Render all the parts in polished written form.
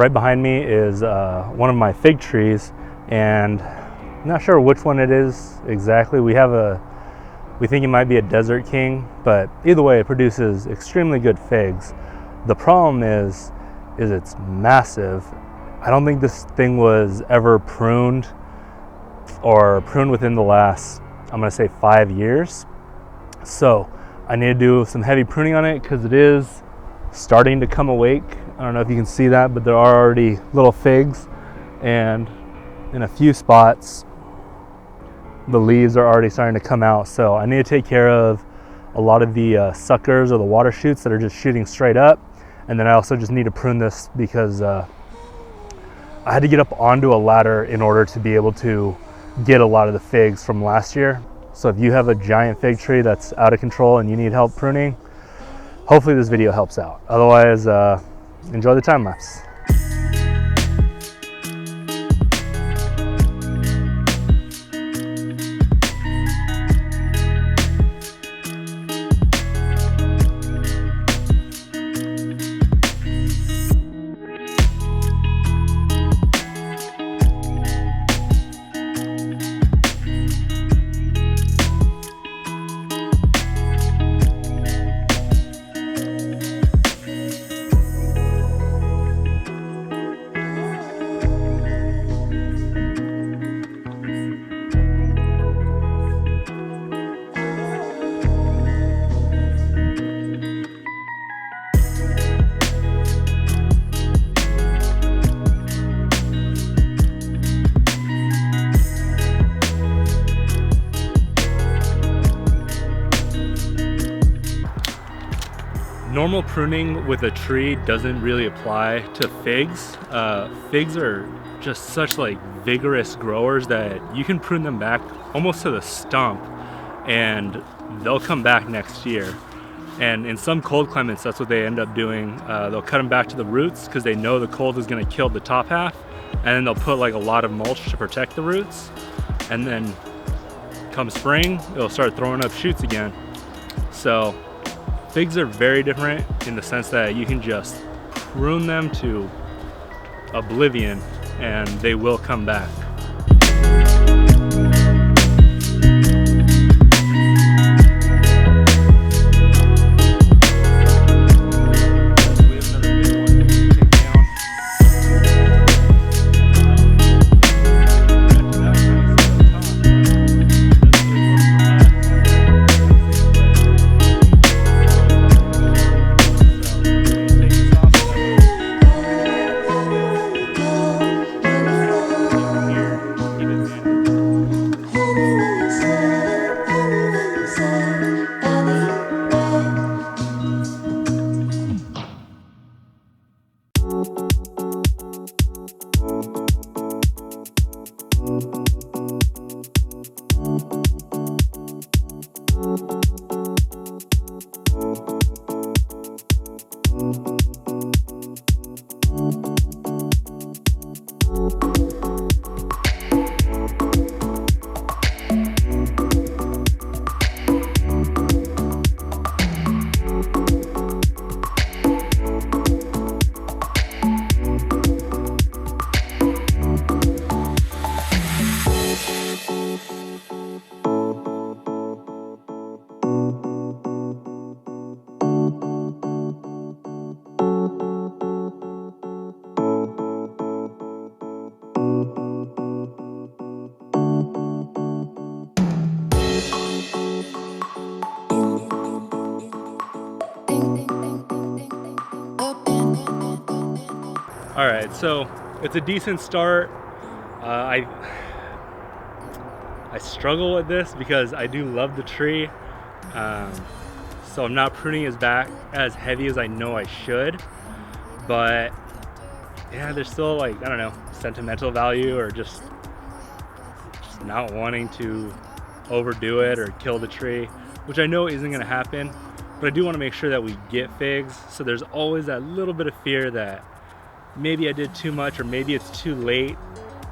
right behind me is one of my fig trees, and I'm not sure which one it is exactly. We think it might be a Desert King, but either way, it produces extremely good figs. The problem is it's massive. I don't think this thing was ever pruned within the last, I'm gonna say 5 years. So I need to do some heavy pruning on it because it is starting to come awake. I don't know if you can see that, but there are already little figs, and in a few spots the leaves are already starting to come out. So I need to take care of a lot of the suckers or the water shoots that are just shooting straight up. And then I also just need to prune this because I had to get up onto a ladder in order to be able to get a lot of the figs from last year. So if you have a giant fig tree that's out of control and you need help pruning, hopefully this video helps out. Otherwise, enjoy the time lapse. Normal pruning with a tree doesn't really apply to figs. Figs are just such like vigorous growers that you can prune them back almost to the stump and they'll come back next year. And in some cold climates, that's what they end up doing. They'll cut them back to the roots because they know the cold is going to kill the top half, and then they'll put like a lot of mulch to protect the roots. And then come spring, it'll start throwing up shoots again. So figs are very different in the sense that you can just prune them to oblivion and they will come back. All right, so it's a decent start. I struggle with this because I do love the tree. So I'm not pruning as heavy as I know I should, but yeah, there's still like, I don't know, sentimental value or just not wanting to overdo it or kill the tree, which I know isn't gonna happen, but I do wanna make sure that we get figs. So there's always that little bit of fear that maybe I did too much or maybe it's too late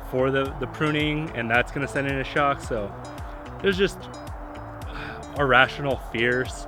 for the pruning and that's gonna send in a shock. So there's just irrational fears.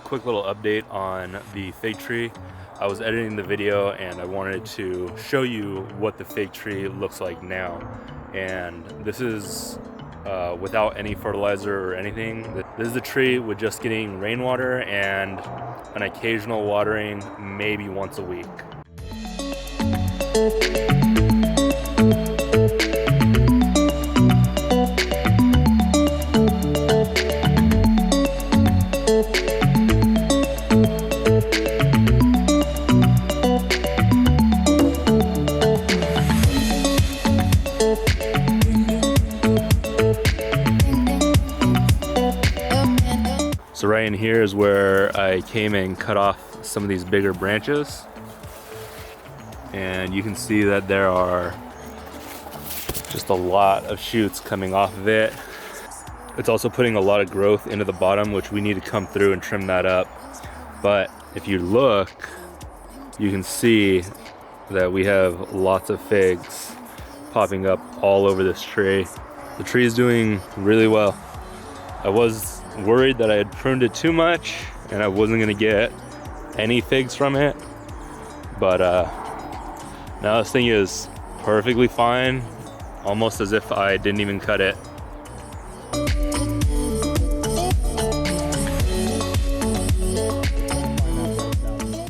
quick little update on the fig tree. I was editing the video and I wanted to show you what the fig tree looks like now. And this is without any fertilizer or anything. This is the tree with just getting rainwater and an occasional watering, maybe once a week. So right in here is where I came and cut off some of these bigger branches. And you can see that there are just a lot of shoots coming off of it. It's also putting a lot of growth into the bottom, which we need to come through and trim that up. But if you look, you can see that we have lots of figs popping up all over this tree. The tree is doing really well. I was worried that I had pruned it too much and I wasn't gonna get any figs from it, but now this thing is perfectly fine, almost as if I didn't even cut it.